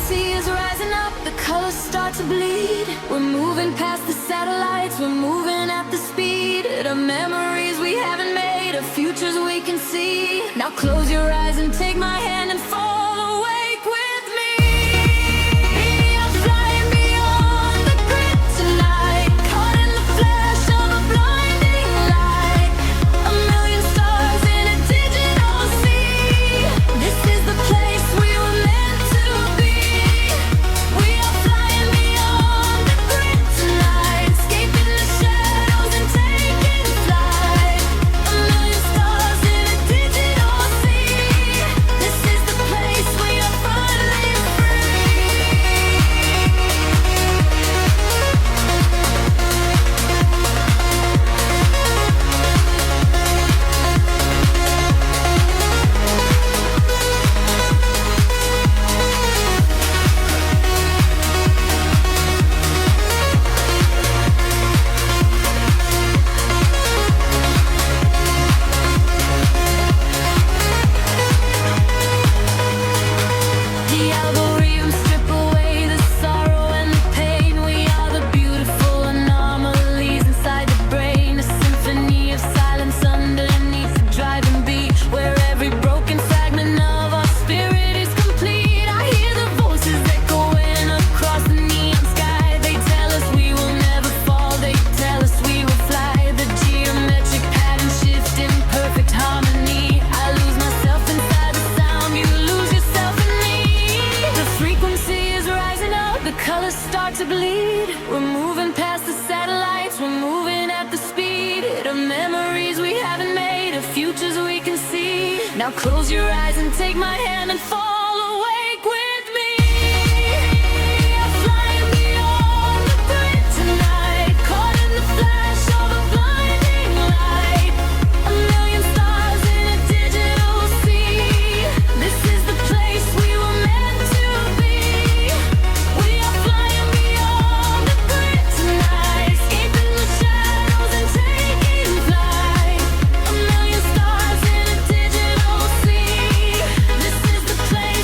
frequency is rising up, the colors start to bleed. We're moving past the satellites, we're moving at the speed of memories we haven't made, of futures we can see. Now close your eyes and take my hand and fall awake with me. We are flying beyond the grid tonight, caught in the flash of a blinding light. A million stars in a digital sea. This is the place we were meant to be. We are flying beyond the grid tonight, escaping the shadows and taking flight. A million stars in a digital sea. This is the place we are finally free. The algorithms strip away the sorrow and the pain. We are the beautiful anomalies inside the brain, a symphony of silence underneath the driving beat, where every broken fragment of our spirit is complete. I hear the voices echoing across the neon sky. They tell us we will never fall, they tell us we will fly. The geometric pattern shift in perfect harmony. I lose myself inside the sound, you lose yourself in me. The frequency is rising up, the colors start to bleed. We're moving past the satellites, we're moving at the speed of memories we haven't made, of futures we can see. Now close your eyes and take my hand and fall awake with me. We are flying beyond the grid tonight, caught in the flash of a blinding light. A million stars in a digital sea. This is the place we were meant to be. We are flying beyond the grid tonight, escaping the shadows and taking flight. A million stars in a digital sea. This is the place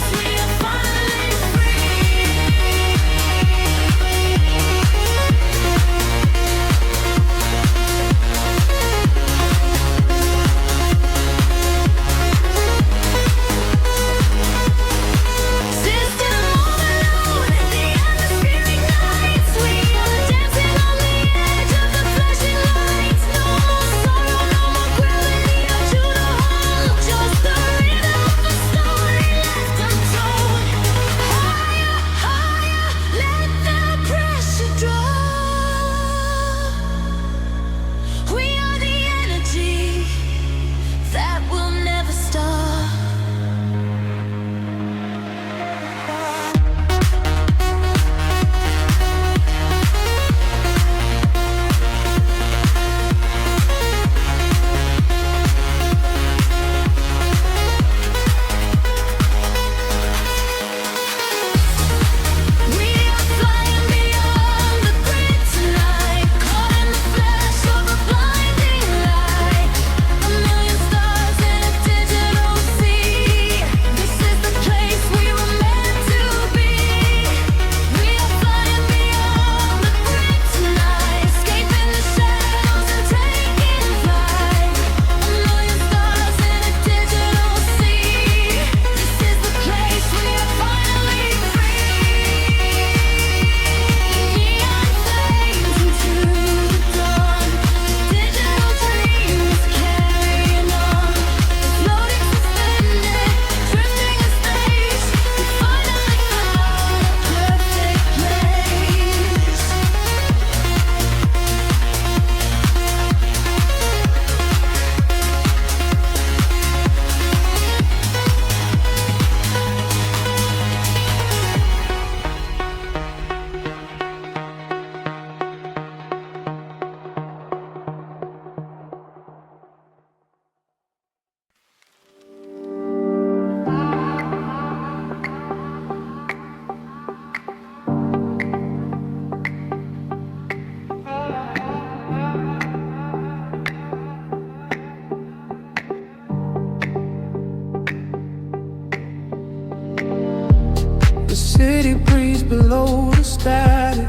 city breeze below the static,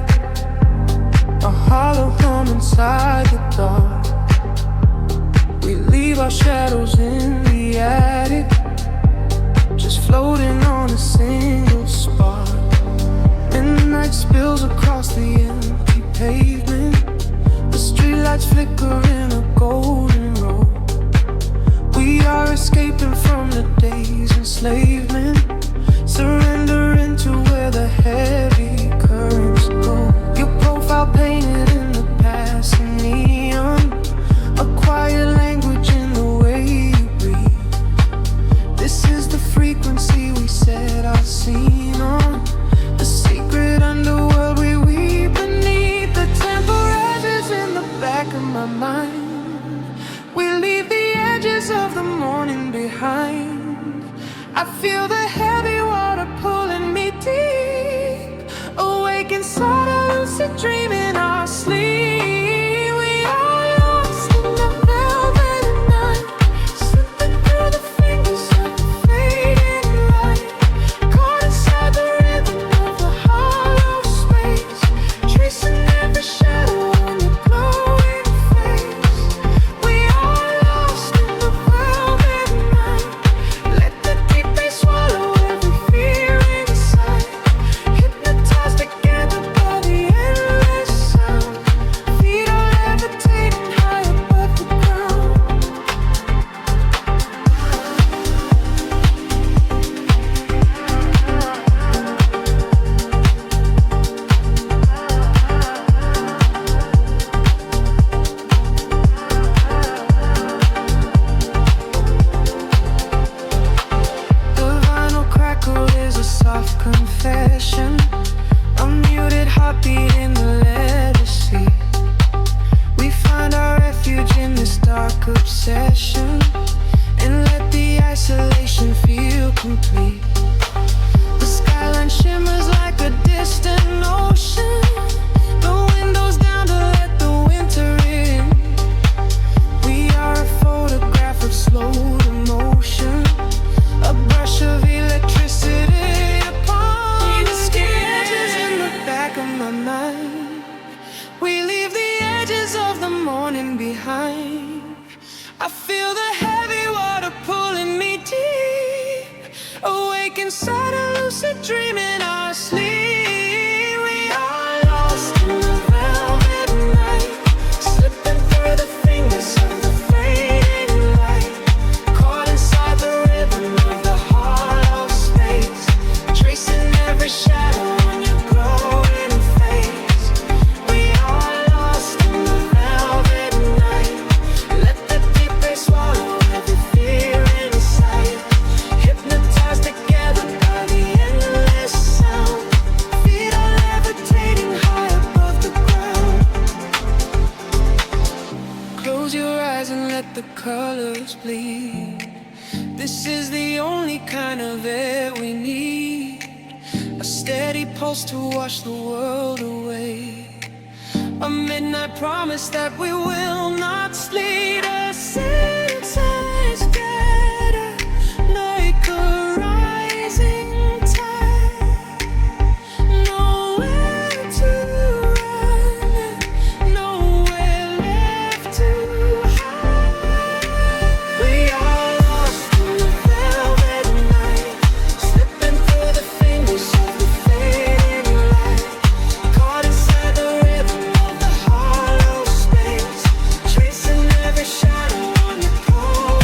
a hollow hum inside the dark. We leave our shadows in the attic, just floating on a single spark. Midnight spills across the empty pavement, the streetlights flicker in a golden row. We are escaping from the day's enslavement, surrendering to where the heavy currents go. Your profile painted in the passing neon, a quiet language in the way you breathe. This is the frequency we set our scene on, the secret underworld we weave beneath. The temperatures in the back of my mind, we leave the edges of the morning behind. I feel the heavy water pulling me deep, awake inside a lucid dream in our sleep. We are lost in the velvet night, slipping through the fingers of the fading light, caught inside the rhythm of the hollow space, tracing every shadow on your glowing face. We are lost in the velvet night, let the deep bay swallow every fear inside, hypnotized together by the endless sound. Feet are levitating high above the ground. The vinyl crackle is a soft confession, a muted heartbeat in the leather seat. We find our refuge in this dark obsession, and let the isolation feel complete. The skyline shimmers like a distant ocean, the windows down to let the winter in. We are a photograph of slow emotion, a brush of electricity upon the skin. Edges in the back of my mind, we leave the edges of the morning behind. I feel the heavy water pulling me deep, awake inside a lucid dream in our sleep. We are lost in the velvet night, slipping through the fingers of the fading light, caught inside the rhythm of the hollow space, tracing every shadow on your glowing face. We are lost in the velvet night, let the deep bay swallow every fear inside, hypnotized together by the endless sound. Feet are levitating high above the ground. Close your eyes and let the colors bleed. This is the only kind of air we need, a steady pulse to wash the world away, a midnight promise that we will not sleep. A sense better, like a rising tide, nowhere to run, nowhere left to hide. We are lost in the velvet night, slipping through the fingers of the fading light, caught inside the rhythm of the hollow space, tracing every shadow on your pole.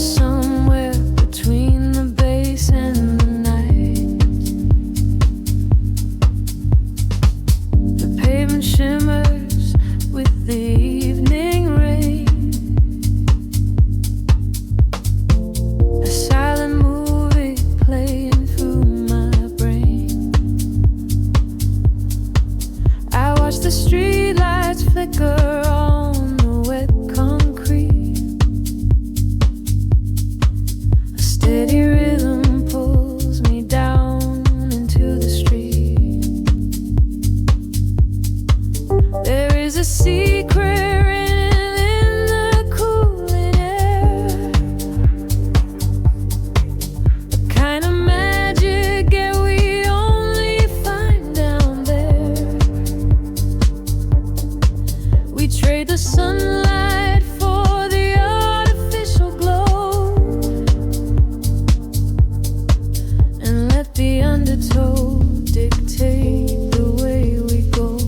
somewhere between the bass and the night. The pavement shimmers with the evening rain. A silent movie playing through my brain. I watch the streetlights flicker on the wet concrete. A steady rhythm pulls me down into the street. There is a secret written in the cooling air, a kind of magic that we only find down there. We trade the sunlight for the artificial glow, and let the undertow dictate the way we go.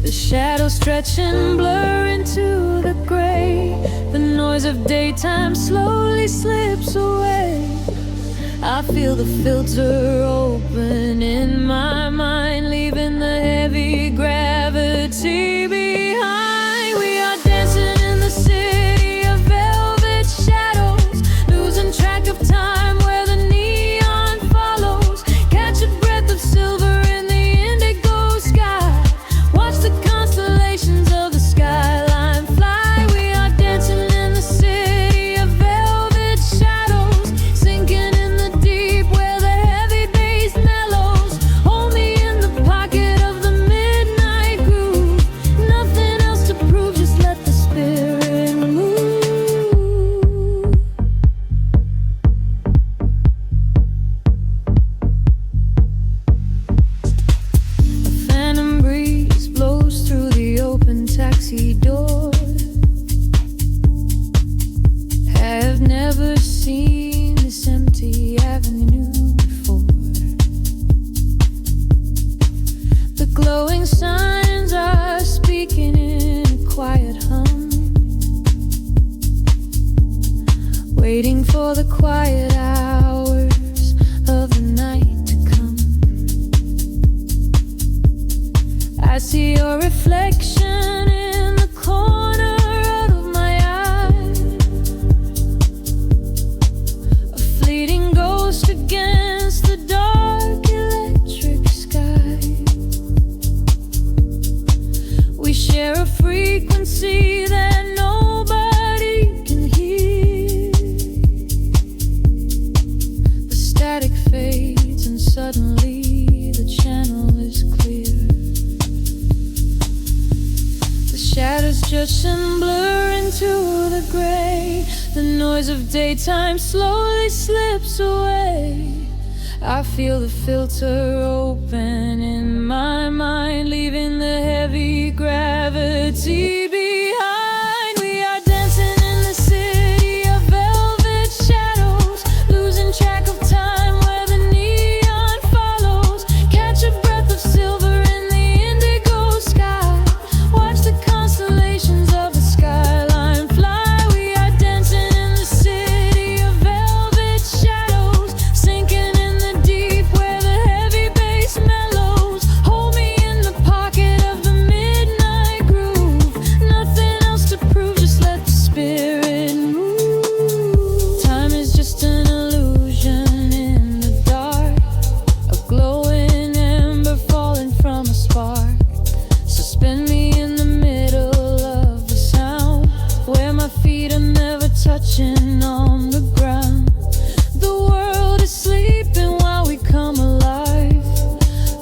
The shadows stretch and blur into the gray. The noise of daytime slowly slips away. I feel the filter open in my mind, leaving the heavy gravity behind. We are dancing in the city of velvet shadows, losing track of time where the neon follows. Catch a breath of silver in the indigo sky. Watch the constellations of the skyline fly. We are dancing in the city of velvet shadows, sinking in the deep where the heavy bass mellows. Hold me in the pocket of the midnight groove. Nothing else to prove, just let the spirit move. A phantom breeze blows through the open taxi door. Have never seen this empty avenue before. The glowing signs are speaking in a quiet hum, waiting for the quiet hours of the night to come. I see your reflection in the corner of my eye, a fleeting ghost against the dark electric sky. We share a frequency that nobody can hear. The static fades and suddenly the channel is clear. The shadows judge and blur into the gray. The noise of daytime slowly slips away. I feel the filter open in my mind, leaving the heavy gravity behind. We are dancing in the city of velvet shadows, losing track of time where the neon follows. Catch a breath of silver in the indigo sky. Watch the constellations of the skyline fly. We are dancing in the city of velvet shadows, sinking in the deep where the heavy bass mellows. Hold me in the pocket of the midnight groove. Nothing else to prove, just let the spirit move. Time is just an illusion in the dark, a glowing ember falling from a spark. Suspend me in the middle of the sound, where my feet are never touching on the ground. The world is sleeping while we come alive,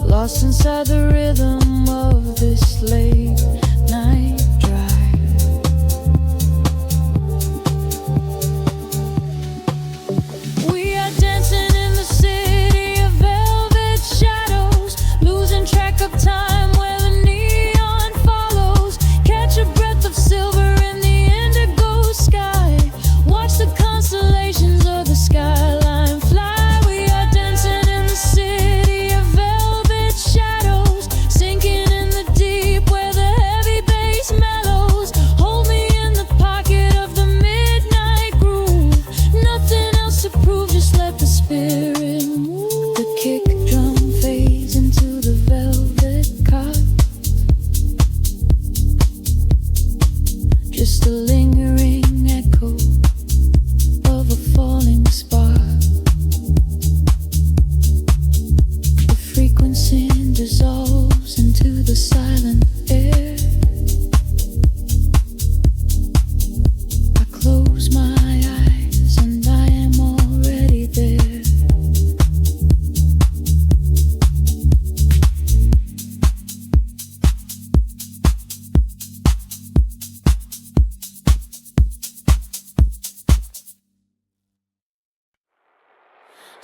lost inside the rhythm of this late night drive. We are dancing in the city of velvet shadows, losing track of time where the neon follows. Catch a breath of silver in the indigo sky. Watch the constellations of the skyline fly. We are dancing in the city of velvet shadows,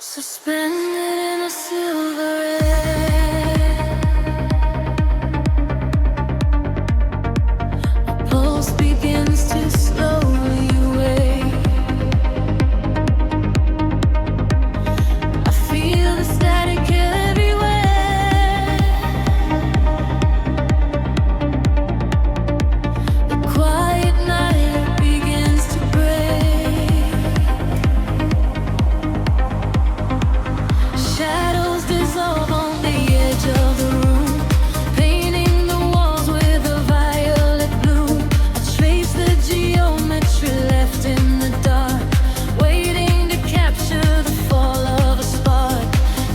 Suspended in a silver air, my pulse begins to slowly wake. I feel the static everywhere. The quiet night begins to break. Shadows dissolve on the edge of the room, painting the walls with a violet bloom. I trace the geometry left in the dark, waiting to capture the fall of a spark.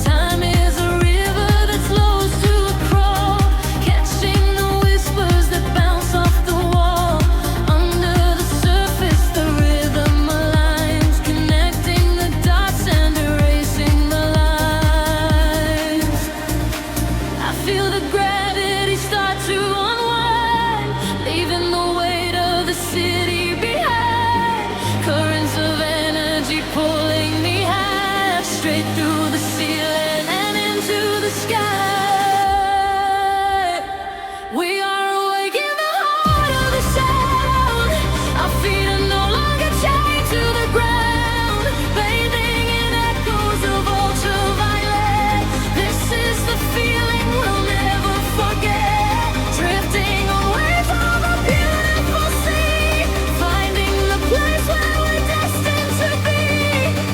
Time is a river that flows to a crawl, catching the whispers that bounce off the wall. Under the surface, the rhythm aligns, connecting the dots and erasing the lines. I feel the gravity start to unwind, leaving the weight of the city behind. Currents of energy pulling me high, straight through the ceiling and into the sky. We are awake in the heart of the sound. Our feet are no longer chained to the ground, bathing in echoes of ultraviolet. This is the feeling we'll never forget. Drifting on waves of a beautiful sea, finding the place where we're destined to be.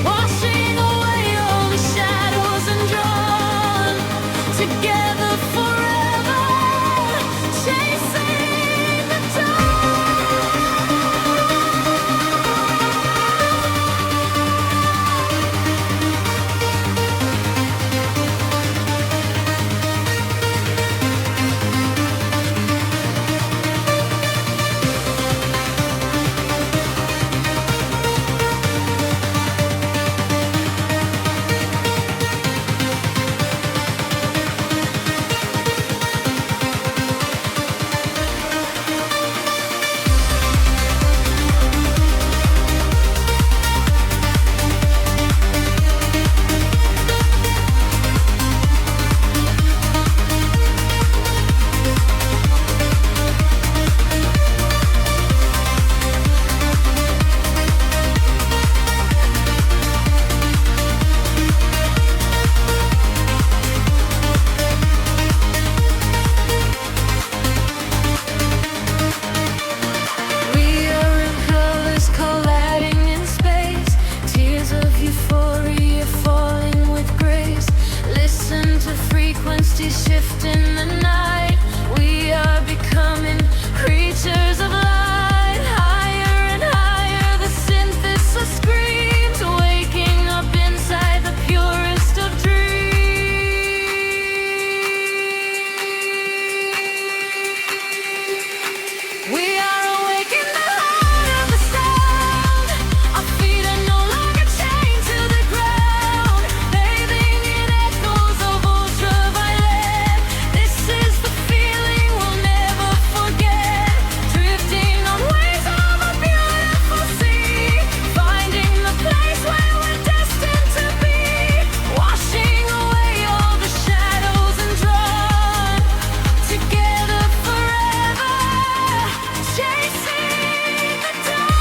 Washing away all the shadows and drawn together forever, chasing the dawn. We are in colors colliding in space, tears of euphoria falling with grace. Listen to frequencies shift in the night. We are becoming creatures of light. Higher and higher, the synthesis screams, waking up inside the purest of dreams. We are awake in the heart of the sound. Our feet are no longer chained to the ground, bathing in echoes of ultraviolet. This is the feeling we'll never forget. Drifting on waves of a beautiful sea, finding the place where we're destined to be. Washing away all the shadows and drawn together forever, chasing the dawn.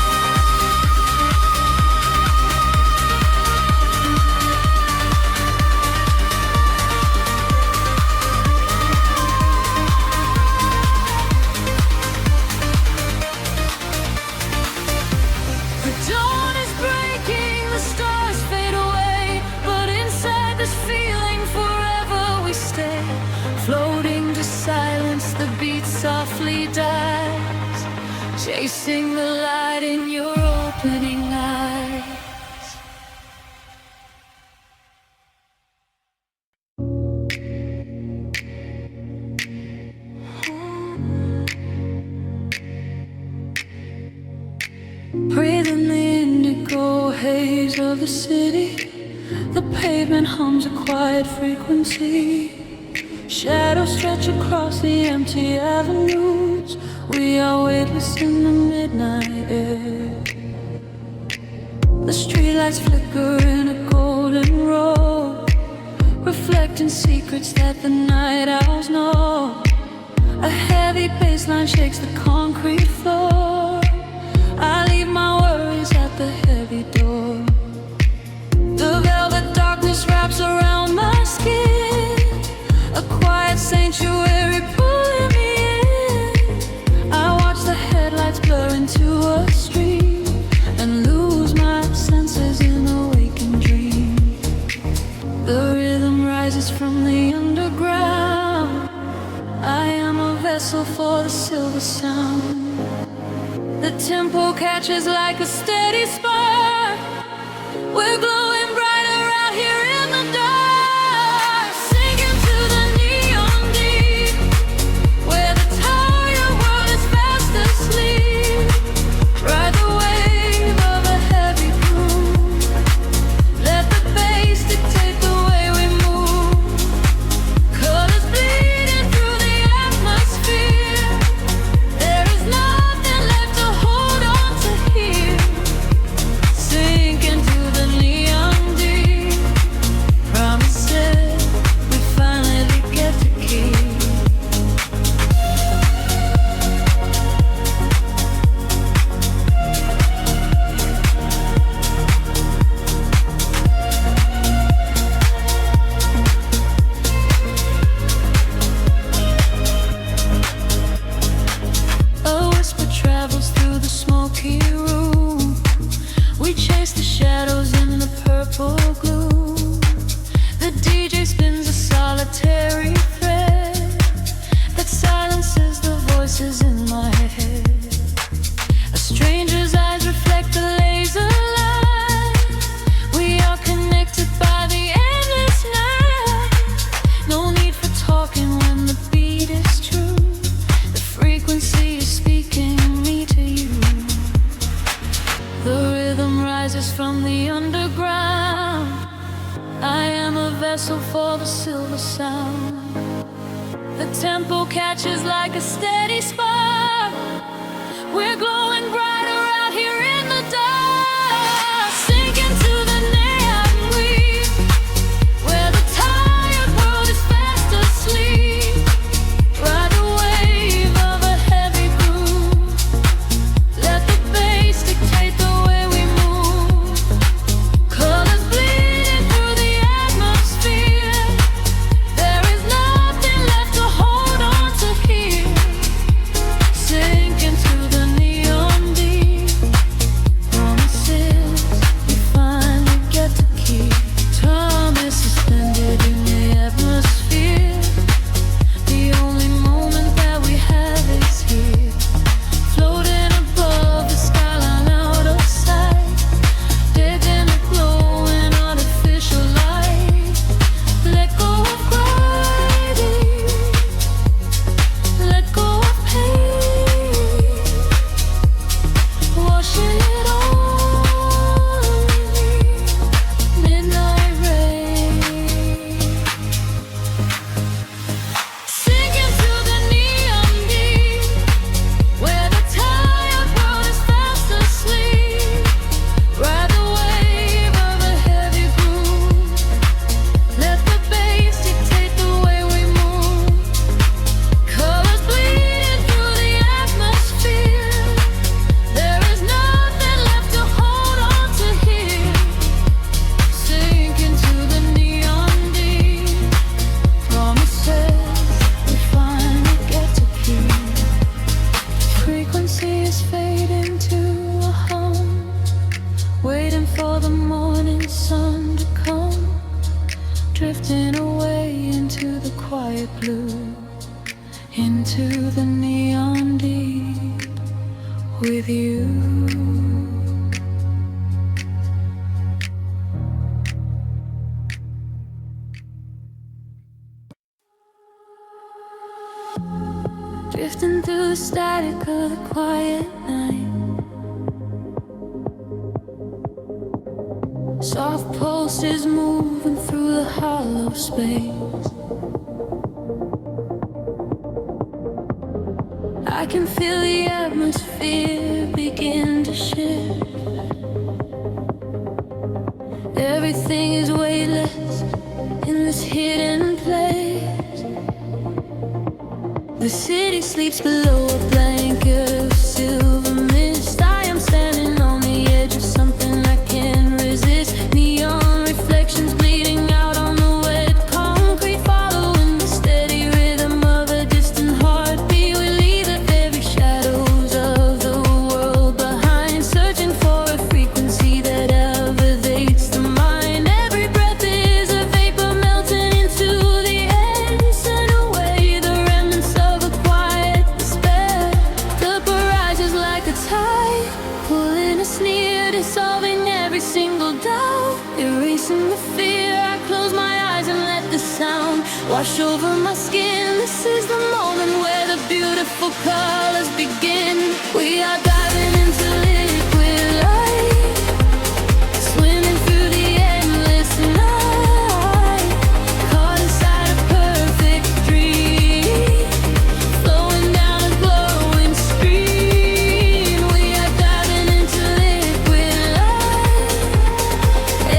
The dawn is breaking, the stars fade away, but inside this feeling forever we stay. Floating to silence, the beat softly dies, chasing the light in your opening eyes. Breathing the indigo haze of the city, the pavement hums a quiet frequency. Shadows stretch across the empty avenues. We are weightless in the midnight air. The streetlights flicker in a golden row. collecting secrets that the night owls know. A heavy bassline shakes the concrete floor. I leave my worries at the heavy door. The velvet darkness wraps around my skin, a quiet sanctuary pulling me in. I watch the headlights blur into a stream and lose my senses in a waking dream. The rhythm rises from the underground. I am a vessel for the silver sound. The tempo catches like a steady spark. We're glowing brighter out here in the dark, sinking to the neon deep, where the tired world is fast asleep. Ride the wave of a heavy groove. Let the bass dictate the way we move. Colors bleeding through the atmosphere. There is nothing left to hold on to here. Sink into the neon deep. Promises we finally get to keep. A whisper travels through the smoky room. We chase the shadows in the purple gloom. The DJ spins a solitary thread that silences the voices in my head. A stranger's eyes reflect the laser light. We are connected by the endless night. No need for talking when the beat is true. The frequency is speaking me to you. The rhythm rises from the underground. I am a vessel for the silver sound. The tempo catches like a steady spark. We're glowing brighter out here in the dark, sinking to the neon weave, where the tired world is fast asleep. Ride the wave of a heavy groove. Let the bass dictate the way we move. Colors bleeding through the atmosphere. There is nothing left to hold on to here. Sink into the neon deep. Promises we finally get to keep. Time is suspended in the atmosphere. The only moment that we have is here. Floating above the skyline out of sight. Dead in a glowing artificial light. Let go of gravity. Let go of pain. Washing it all away. Midnight rain. Sinking to the neon deep, where the tired world is fast asleep. Ride the wave of a heavy groove. Let the bass dictate the way we move. Colors bleeding through the atmosphere. There is nothing left to hold on to here. Sink into the neon deep. Promises we finally get to keep. Frequency is fading to a hum, waiting for the morning sun to come. Drifting away into the quiet blue, into the neon deep with you. Drifting through the static of the quiet night. Soft pulses moving through the hollow space. I can feel the atmosphere begin to shift. Everything is weightless in this hidden city sleeps below a blanket of silver mist. I am standing on the edge of something I can't resist. Neon reflections bleeding out on the wet concrete, following the steady rhythm of a distant heartbeat. We leave the very shadows of the world behind, searching for a frequency that elevates the mind. Every breath is a vapor melting into the air, send away the remnants of a quiet despair. The barrage is like a tide, pulling us near, dissolving every single doubt, erasing the fear. I close my eyes and let the sound wash over my skin. This is the moment where the beautiful colors begin. We are diving into liquid light, swimming through the endless night, caught inside a perfect dream, flowing down a glowing stream. We are diving into liquid light,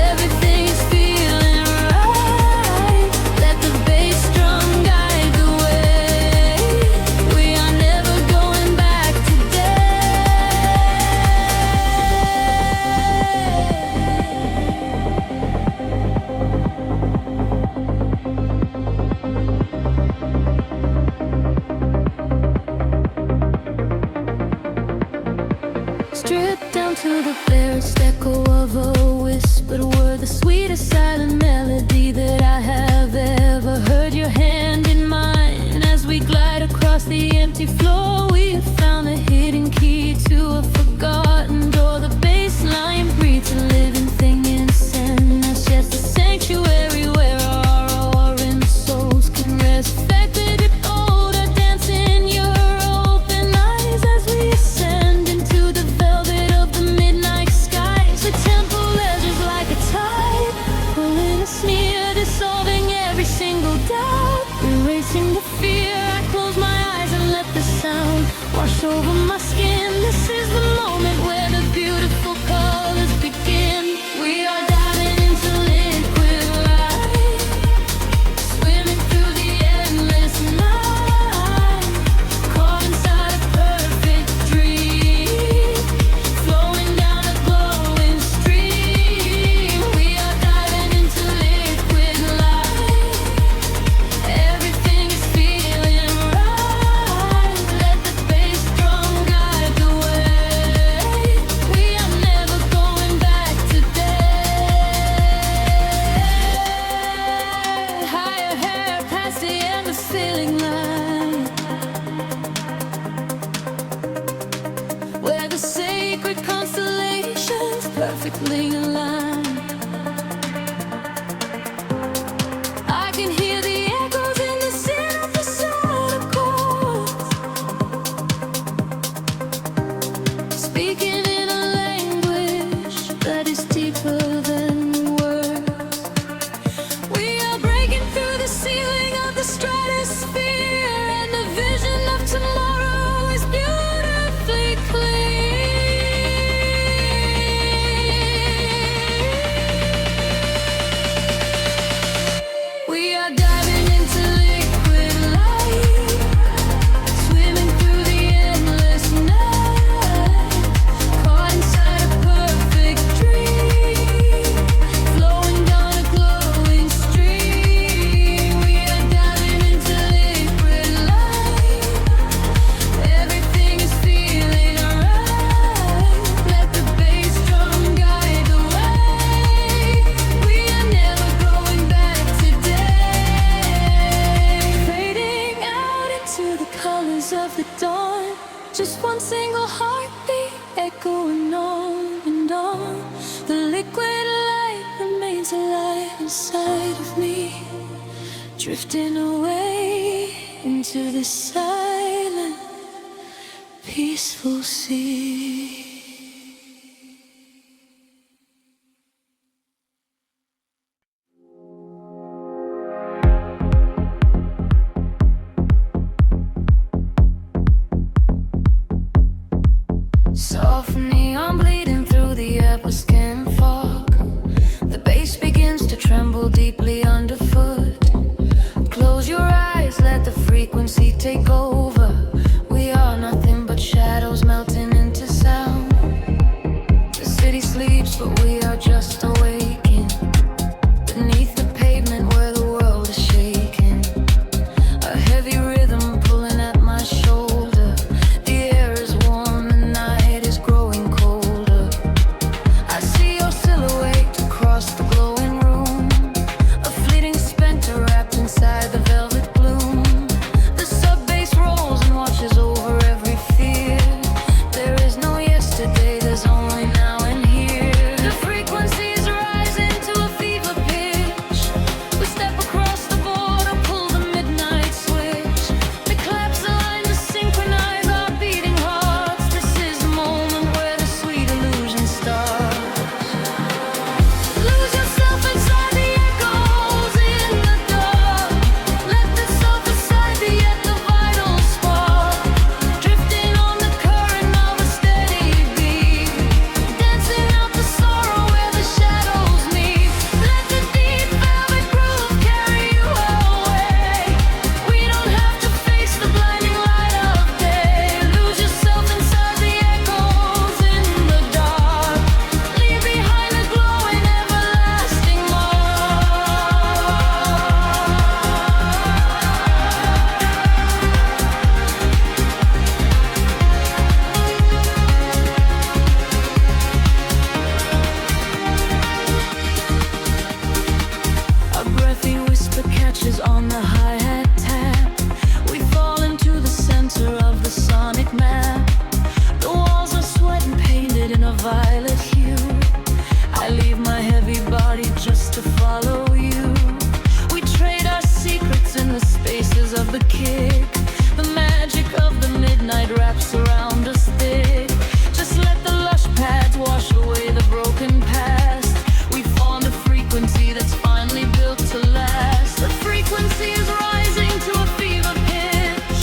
everything is feeling right. Let the bass drum guide the way. We are never going back today. Stripped down to the barest echo of a whispered word, the sweetest silent melody that I have ever heard. Your hand in mine as we glide across the empty floor. We have found the hidden key to a forgotten door. The bass line breathes a living thing inside us, just a sanctuary where our roaring souls can rest. Affected it all to dance in your open eyes as we ascend into the velvet of the midnight skies. The temple ledges like a tide, pulling us near, dissolving every single doubt, erasing the fear. I close my eyes and let the sound wash over my skin. This is the moment where the beautiful colors begin. We are diving into liquid light, swimming through the endless night, caught inside a perfect dream, flowing down a glowing stream. We are diving into liquid light, everything is feeling right. Let the bass drum guide the way. We are never going back today. Higher hair past the end of feeling line, where the sacred constellations perfectly aligned. I can hear the echoes in the synthesizer chords, speaking in a language that is deeper than words. We are breaking through the ceiling of the stratosphere, and the vision of tomorrow is beautifully clear. We are diving into liquid light, swimming through the endless night, caught inside a perfect dream, flowing down a glowing stream. We are diving into liquid light, everything is feeling right. Let the bass drum guide the way. We are never going back today. Fading out into the colors of the dawn, just one single heartbeat echoing on and on. The liquid light remains alive inside of me, drifting away into the silent, peaceful sea. Soft neon bleeding through the apple skin fog. The bass begins to tremble deeply underfoot. Close your eyes, let the frequency take over. city sleeps, but we are just awaking beneath the pavement where the world is shaking. A heavy rhythm pulling at my shoulder. The air is warm, the night is growing colder. I see your silhouette across the glowing room, a fleeting specter wrapped inside the velvet gloom. The sub bass rolls and watches over every fear. There is no yesterday, there's only now and here. The frequencies rise into a fever pitch. We step across the border, pull the midnight switch. The claps align to synchronize our beating hearts. This is the moment where the sweet illusion starts. Lose yourself inside the echoes in the dark. Let the sofa side be at the vital spark. Drifting on the current of a steady beat. Dancing out the sorrow where the shadows meet. Let the deep velvet groove carry you away. We don't have to face the blinding light of day. Lose yourself inside the echoes in the dark. Leave behind a glowing everlasting mark. A breathy whisper catches on the hi-hat tap. We fall into the center of the sonic map. The walls are sweat and painted in a violet hue. I leave my heavy body just to follow you. We trade our secrets in the spaces of the kick. The magic of the midnight wraps around us thick. Just let the lush pads wash away the broken past. We found a frequency that's finally built to last. The frequency is rising to a fever pitch.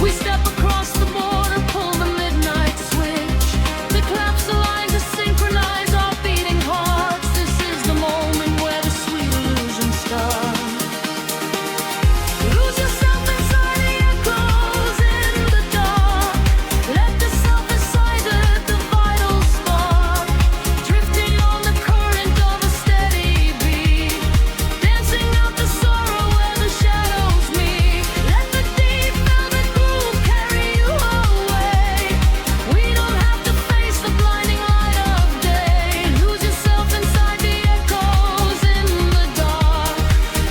We step across the border, pull the midnight switch. The claps align to synchronize our beating hearts. This is the moment where the sweet illusion starts. Lose yourself inside the echoes in the dark. Let the self inside the vital spark. Drifting on the current of a steady beat. Dancing out the sorrow where the shadows meet. Let the deep velvet groove carry you away. We don't have to face the blinding light of day. Lose yourself inside the echoes in the dark.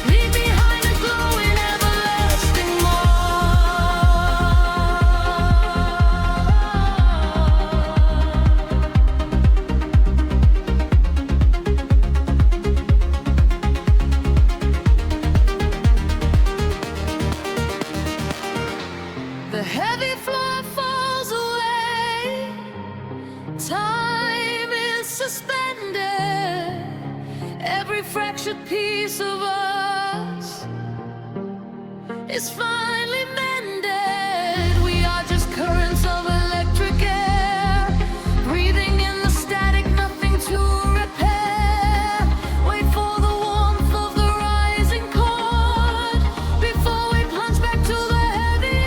Leave behind a glowing everlasting mark. The heavy floor falls away. Time is suspended. Every fractured piece of us is finally mended. We are just currents of electric air, breathing in the static, nothing to repair. Wait for the warmth of the rising chord before we plunge back to the heavy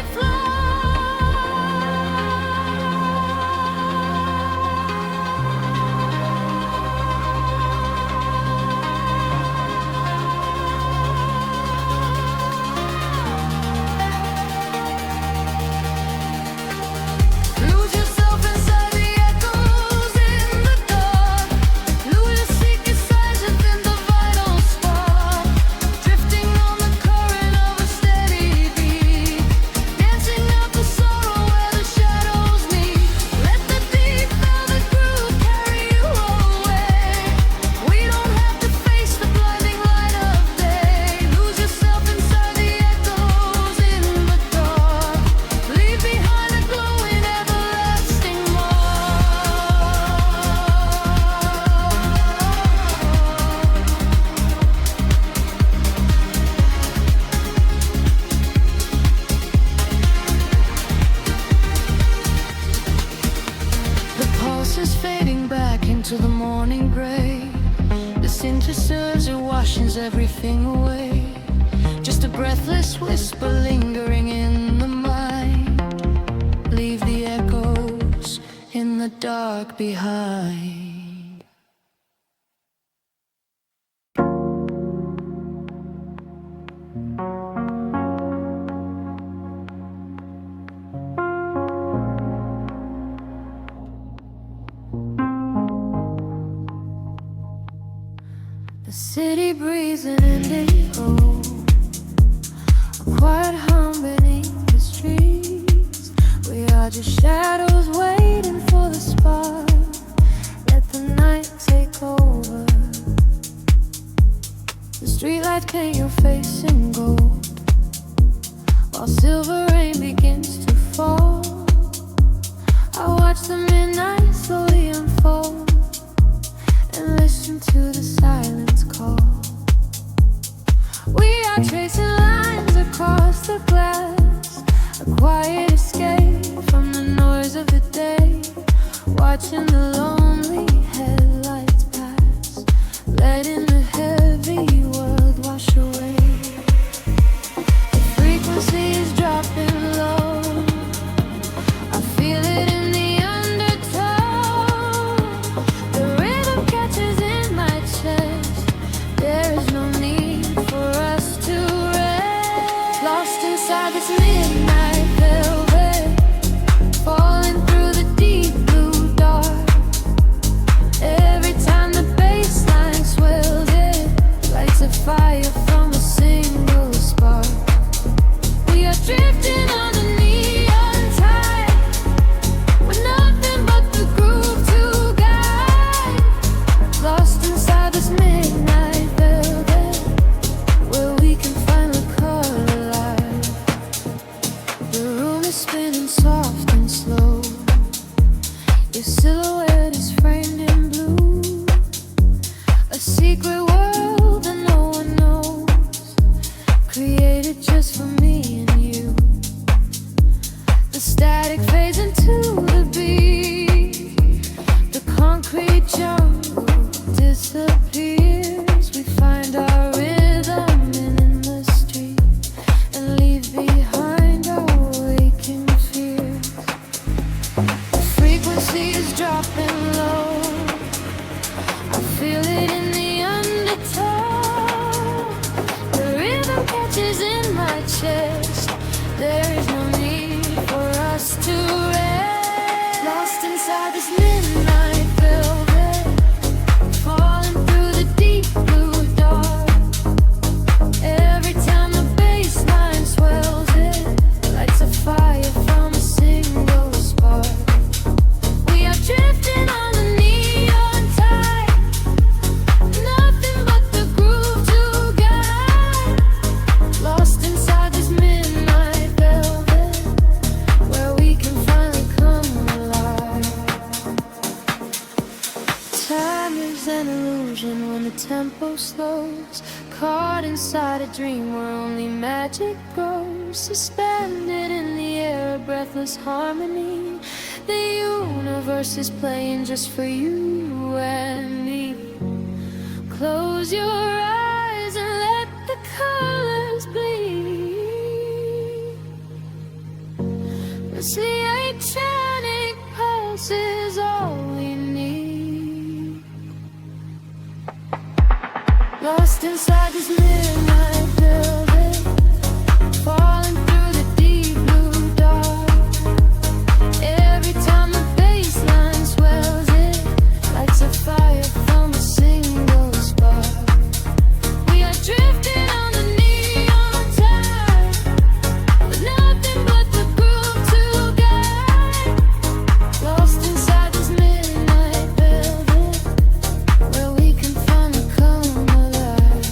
Lose yourself inside the echoes in the dark. Lose your secret signs within the vital spark. Drifting on the current of a steady beat. Dancing out the sorrow where the shadows meet. Let the deep velvet groove carry you away. We don't have to face the blinding light of day. Lose yourself inside the echoes in the dark. Leave behind a glowing everlasting mark. The pulse is fading back into the morning gray. The synthesizer washes everything away. Just a breathless whisper lingering in the mind. Leave the echoes in the dark behind. The city breathes an indigo, a quiet hum beneath the streets. We are just shadows waiting for the spark. Let the night take over. The streetlights paint your face in gold, while silver rain begins to fall. I watch the midnight slowly unfold and listen to the silence call. We are tracing lines across the glass, a quiet escape from the noise of the day, watching the lonely headlights pass, letting the heavy world wash away. The frequency is dropping low, I feel it in the undertow. The rhythm catches in my chest, there is no need for us to rest. Lost inside this midnight velvet, falling through the deep blue dark. Every time the bass line swells, it lights a fire from a single spark. We are drifting on the neon tide, with nothing but the groove to guide. Lost inside this midnight velvet, where we can finally come alive. The room is spinning soft and slow, your silhouette is framed in blue, a secret world that no one knows, created just for me and you. The static fades into the beat, the concrete jungle disappears. We find our rhythm in the street and leave behind our waking fears. The frequency is dropping low, I feel it in the undertow. The rhythm catches in my chest, there is no need for us to rest. Lost inside this midnight velvet, falling through the deep blue dark. Every time the bass line swells, it lights a fire from a single spark. We are drifting on the neon tide, nothing but the groove to guide. Lost inside this midnight velvet, where we can finally come alive. Time is an illusion when the tempo slows, caught inside a dream where only magic grows. Suspended in the air, a breathless harmony. The universe is playing just for you and me. Close your eyes and let the colors bleed. This electronic pulse is all we need. Lost inside this midnight velvet, falling through the deep blue dark. Every time the bass line swells, it lights a fire from a single spark. We are drifting on the neon tide, with nothing but the groove to guide. Lost inside this midnight velvet, where we can finally come alive.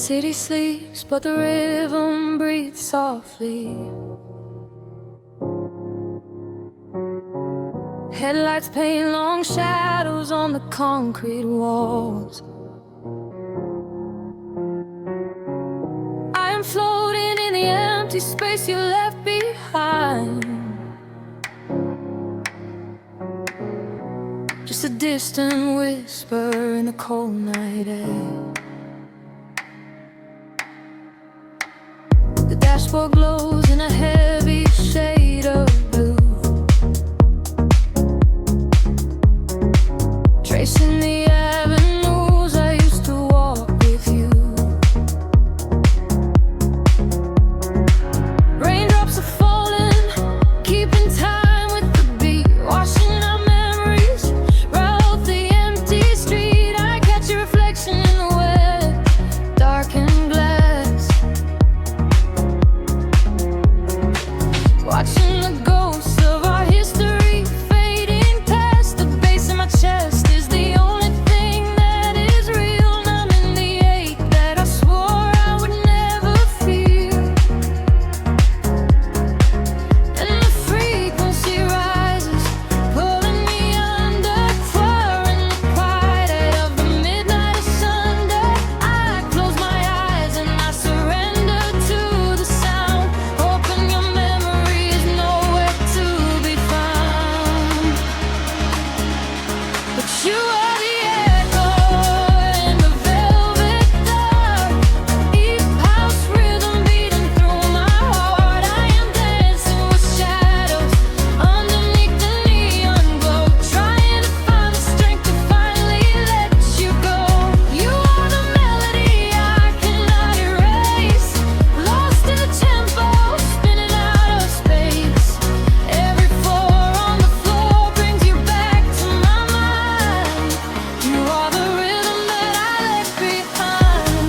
city sleeps, but the rhythm breathes softly. Headlights paint long shadows on the concrete walls. I am floating in the empty space you left behind. Just a distant whisper in the cold night air. The dashboard glows in a heavy shade of blue, tracing the avenues I used to walk with you. Raindrops are falling, keeping time with the beat, washing our memories right off the empty street. I catch your reflection in the wet, darkened glass, watching the ghosts of our history fading past. The bass in my chest is the only thing that is real, numbing the ache that I swore I would never feel. And the frequency rises, pulling me under, fire in the quiet of the midnight of Sunday. I close my eyes and I surrender to the sound, hoping your memory is nowhere to be found. But you are the echo in the velvet dark, East House rhythm beating through my heart. I am dancing with shadows underneath the neon glow, trying to find the strength to finally let you go. You are the melody I cannot erase, lost in the tempo, spinning out of space. Every floor on the floor brings you back to my mind. You are the rhythm that I left behind.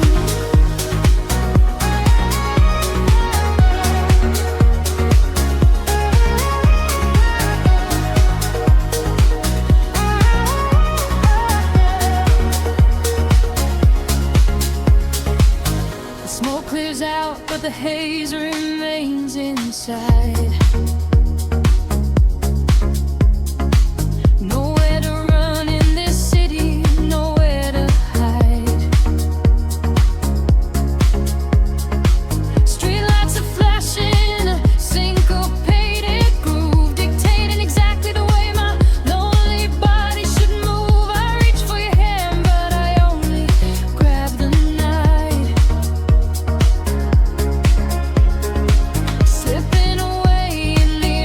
The smoke clears out, but the haze remains inside. Nowhere to run in this city, nowhere to hide. Streetlights are flashing, a syncopated groove, dictating exactly the way my lonely body should move. I reach for your hand, but I only grab the night, slipping away in the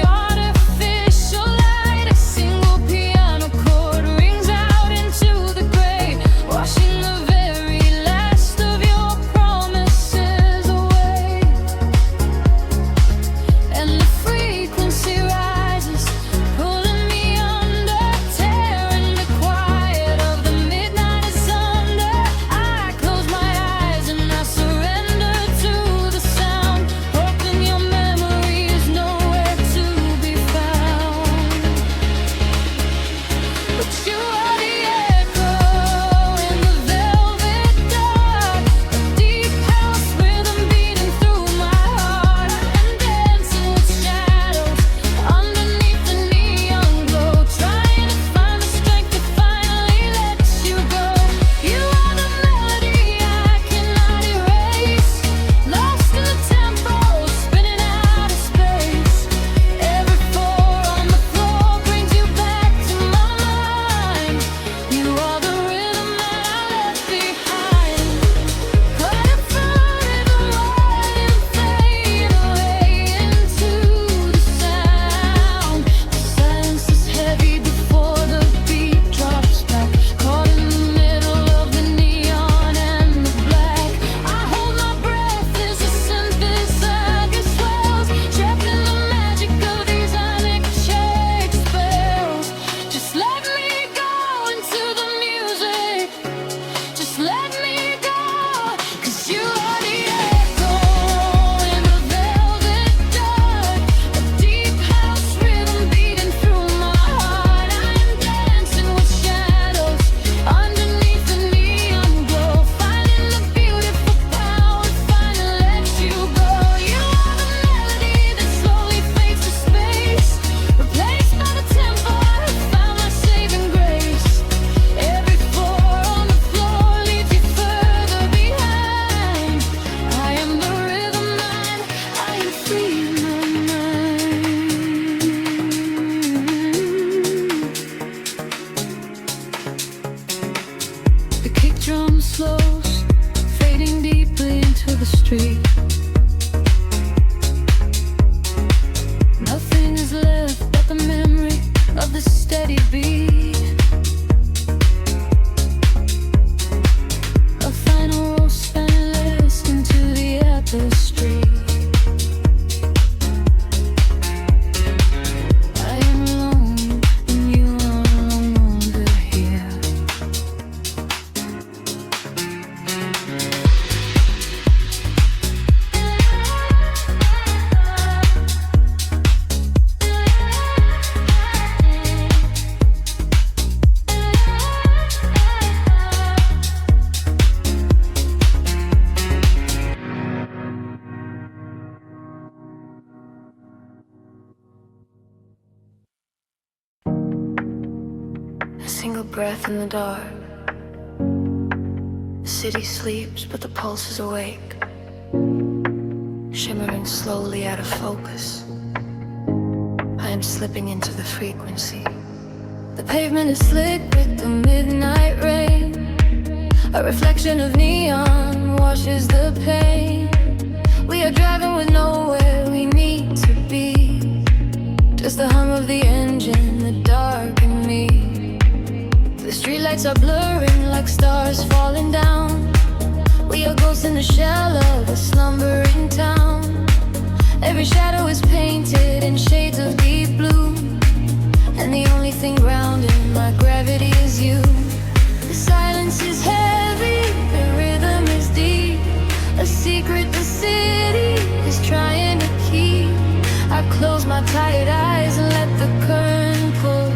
a single breath in the dark. The city sleeps, but the pulse is awake, shimmering slowly out of focus. I am slipping into the frequency. The pavement is slick with the midnight rain. A reflection of neon washes the pain. We are driving with nowhere we need to be. Just the hum of the engine, the dark and me. The streetlights are blurring like stars falling down. We are ghosts in the shell of a slumbering town. Every shadow is painted in shades of deep blue, and the only thing grounding my gravity is you. The silence is heavy, the rhythm is deep, a secret the city is trying to keep. I close my tired eyes and let the current pull,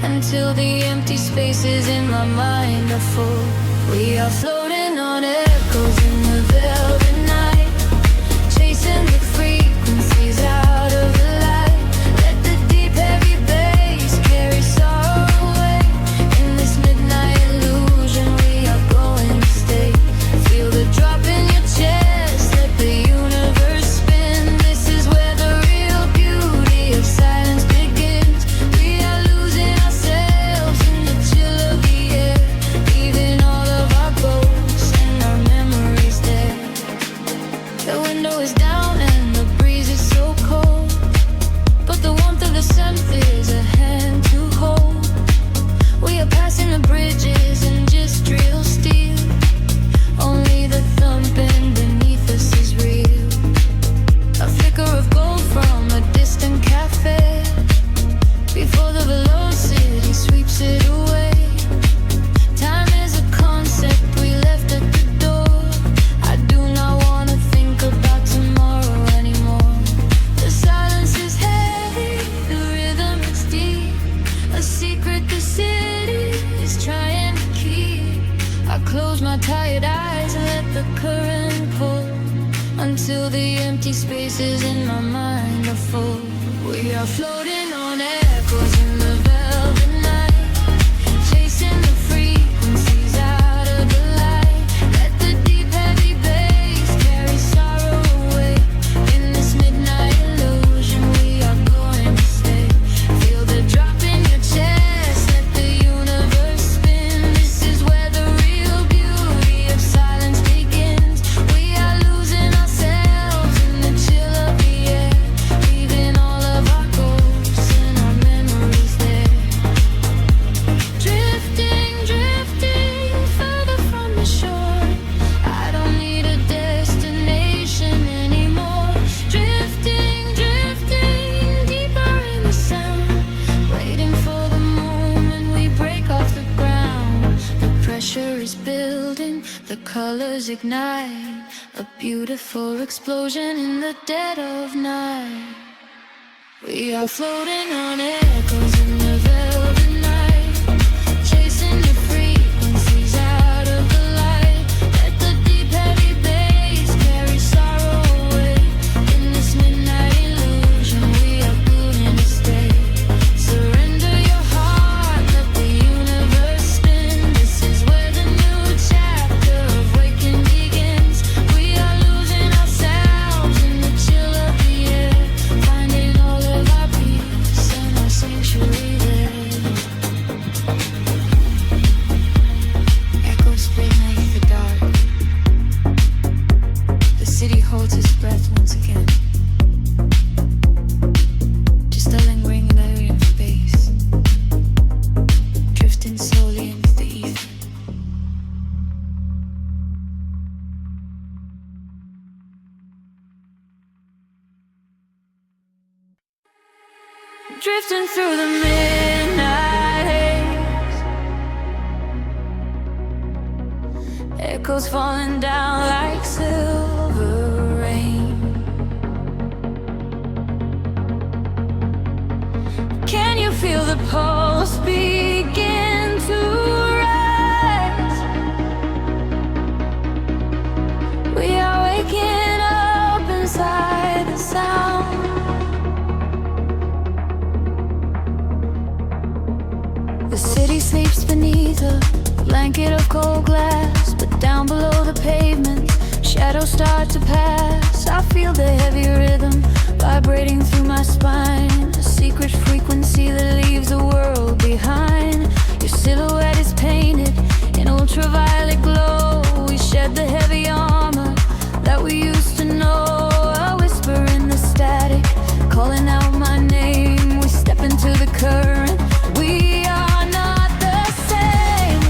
until the empty spaces in my mind are full. We are floating on echoes in the velvet night, chasing the frequencies out of the light. Let the deep heavy bass carry sorrow away. In this midnight illusion we are going to stay. Feel the drop in your chest, let the universe spin. This is where the real beauty of silence begins. We are losing ourselves in the chill of the air, leaving all of our ghosts and our memories there. The window is down and the breeze is so cold, but the warmth of the scent is a hand to hold. We are passing the bridges and just real steel. Only the thumping beneath us is real. A flicker of gold from a distant cafe, before the velocity sweeps it away. Time is a concept we left at the door. I do not want to think about tomorrow anymore. The silence is heavy, the rhythm is deep, a secret the city is trying to keep. I close my tired eyes and let the current pull, until the empty spaces in my mind are full. We are floating on echoes in the velvet night, chasing the frequencies out of the light. Let the deep heavy bass carry sorrow away. In this midnight illusion we are going to stay. Feel the drop in your chest, let the universe spin. This is where the real beauty of silence begins. We are losing ourselves in the chill of the air, leaving all of our ghosts and our memories there. Drifting, drifting further from the shore. I don't need a destination anymore. Drifting, drifting deeper in the sound, waiting for the moment we break off the ground. The pressure is building, the colors ignite, a beautiful explosion in the dead of night. We are floating on echoes in the velvet night, chasing the frequencies out of the light. Let the deep heavy bass carry sorrow away. In this midnight illusion we are going to stay. Surrender your heart, let the universe spin. This is where the new chapter of waking begins. We are losing ourselves in the chill of the air, finding all of our peace and our sanctuary there. Echoes beneath the dark. The city holds its breath once again. Just a lingering layer of space, drifting slowly into the ether. Drifting through the midnight haze, echoes falling down like silver rain. Can you feel the pulse begin to rise? We are waking up inside the sound. The city sleeps beneath a blanket of cold glass, but down below the pavement, shadows start to pass. I feel the heavy rhythm vibrating through my spine, a secret frequency that leaves the world behind. Your silhouette is painted in ultraviolet glow. We shed the heavy armor that we used to know. A whisper in the static, calling out my name. We step into the current. We are not the same.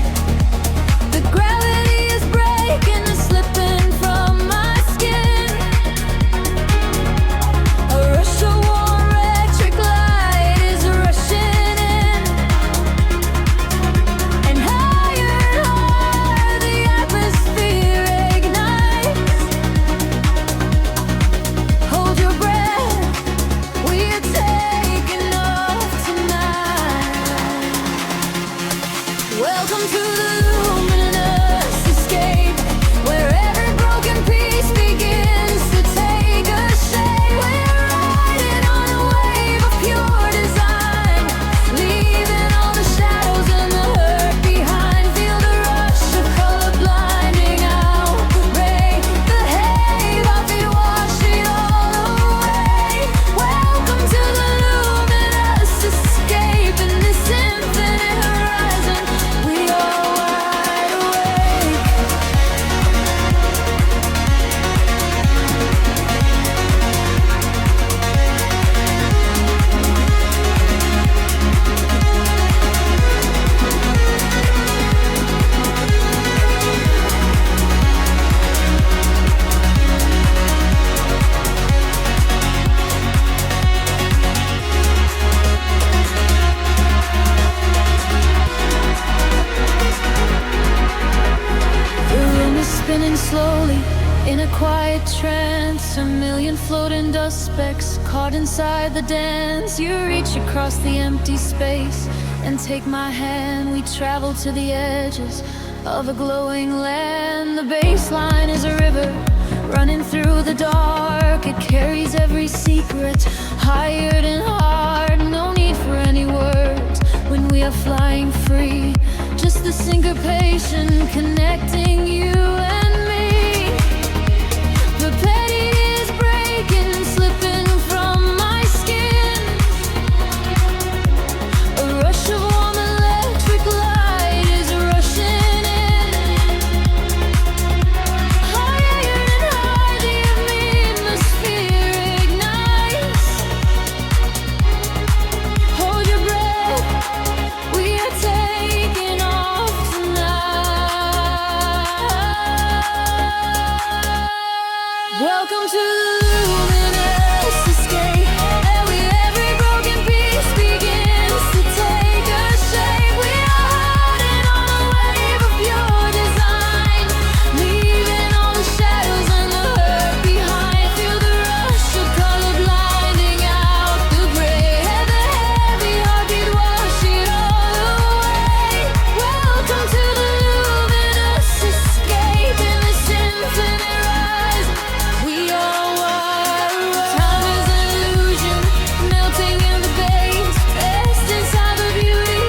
The gravity is breaking and slipping from my skin. A rush of warm electric light is rushing in, and higher the atmosphere ignites. Hold your breath, we are taking off tonight. Welcome to the luminous escape, where every broken piece begins to take a shape. We're riding on a wave of pure design, leaving all the shadows and the hurt behind. Feel the rush of color blinding out the gray, the haze of it wash it all away. Welcome to the luminous escape, in this infinite horizon we are wide awake. The room is spinning slowly in a quiet trance. A million floating dust specks caught inside the dance. You reach across the empty space and take my hand. We travel to the edges of a glowing land. The baseline is a river running through the dark. It carries every secret, hired and hard. No need for any words when we are flying free. Just the syncopation connecting you and me. The petty is breaking, slipping from my skin. A rush of warm electric light is rushing in. Higher and higher the atmosphere ignites. Hold your breath, we are taking off tonight. Welcome to the luminous escape, where every broken piece begins to take a shape. We are riding on a wave of pure design, leaving all the shadows and the hurt behind. Feel the rush of color blinding out the gray, and the heavy heartbeat wash it all away. Welcome to the luminous escape, in this infinite rise we are wide awake. Time is an illusion, melting in the veins, best inside the beauty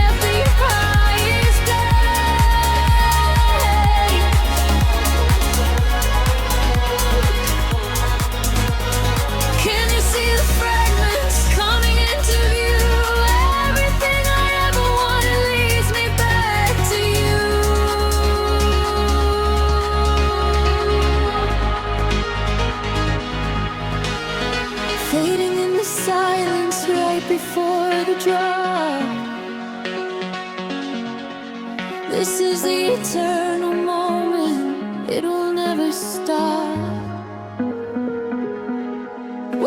at the highest place. Can you see the fragments coming into view? Everything I ever wanted leads me back to you. Fading in the silence right before the drop. This is the eternal moment, it will never stop.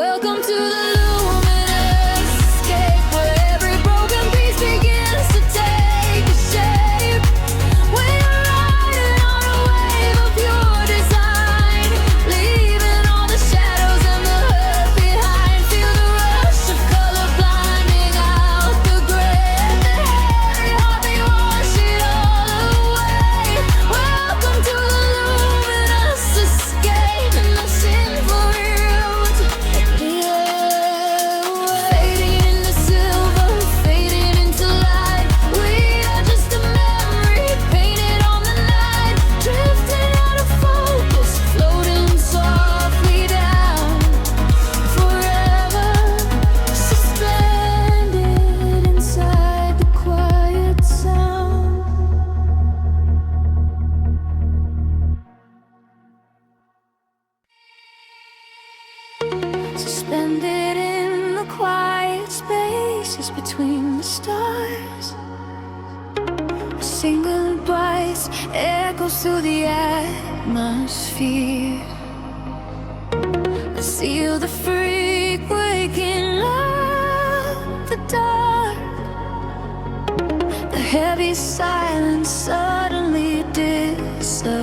Welcome to the luminous escape, where every broken piece begins to take a shape. We are riding on a wave of pure design, leaving all the shadows and the hurt behind. Feel the rush of color blinding out the gray, and the heavy heartbeat wash it all away. Welcome to the luminous escape, in the sinful route. Yeah. spend it in the quiet spaces between the stars. A single voice echoes through the atmosphere. I seal the freak waking up the dark. The heavy silence suddenly disappears.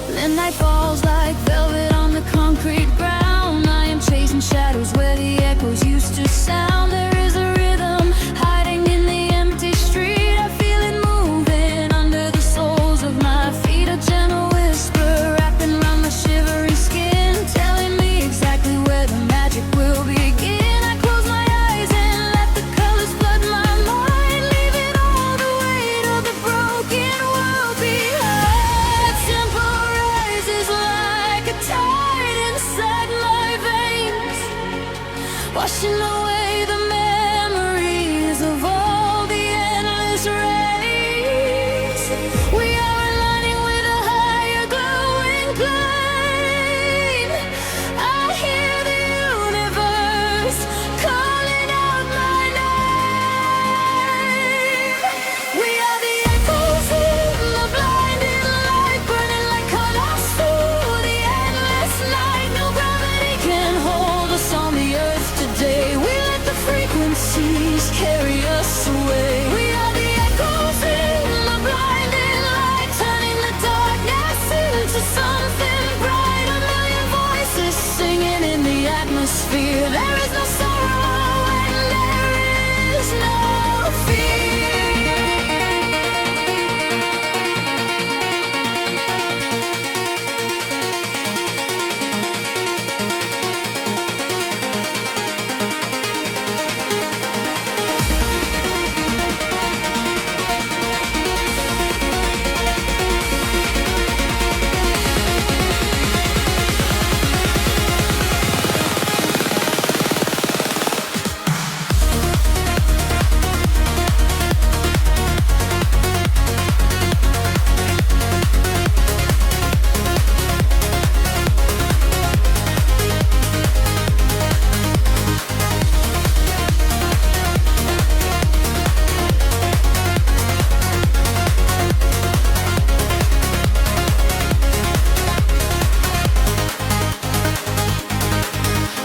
The night falls like velvet on the concrete ground. I am chasing shadows where the echoes used to sound. There is a rhythm hiding in the empty street. I feel it moving under the soles of my feet. A gentle whisper wrapping around my shivering skin, telling me exactly where the magic will begin. I close my eyes and let the colors flood my mind, leaving all the weight of the broken world behind. Tempo rises like a tide inside my veins, washing away the memories of all the endless rays. We are aligning with a higher glowing plane. I hear the universe calling out my name. We are the echoes in the blinding light, burning like colors through the endless night. No gravity can hold us on the earth today. We let the frequencies carry us away. We are the echoes in the blinding light, turning the darkness into something bright. A million voices singing in the atmosphere. There is no sorrow and there is no fear.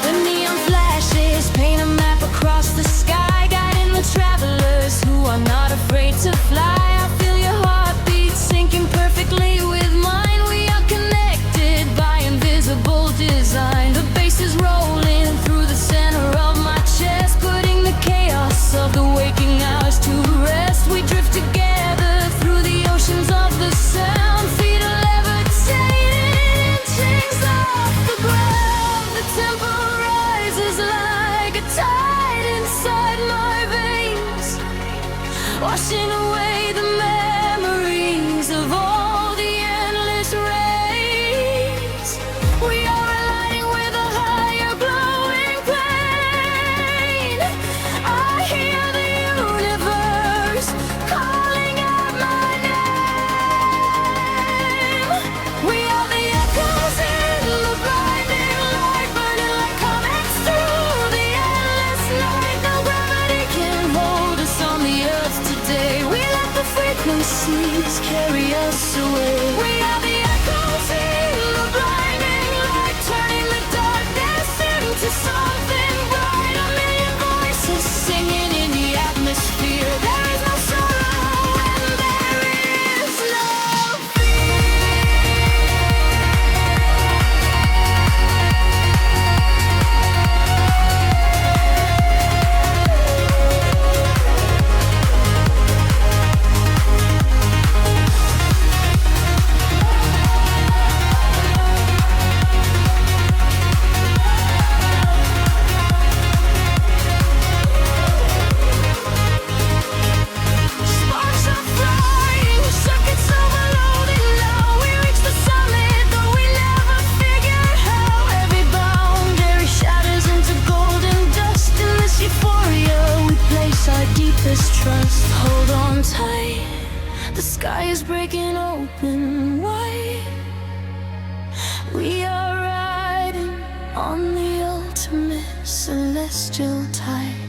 The neon flashes paint a map across the sky, guiding the travelers who are not afraid to fly. I feel your heartbeat syncing perfectly with mine. We are connected by invisible design. The bass is rolling through the center of my chest, putting the chaos of the waking hours to rest. We drift together through the oceans of the sound, feet are levitating, chains off the ground. The tempo rises like a tide inside my veins, washing away the memories of all the endless rays. We are aligning with a higher glowing plane. I hear the universe calling out my name. We are the echoes in the blinding light, burning like comets through the endless night. No gravity can hold us on the earth today. We let the frequencies carry us away. We are the echoes in the blinding light, turning the darkness into something bright. A million voices singing in the atmosphere. There is no sorrow and there is no breaking open wide. We are riding on the celestial type.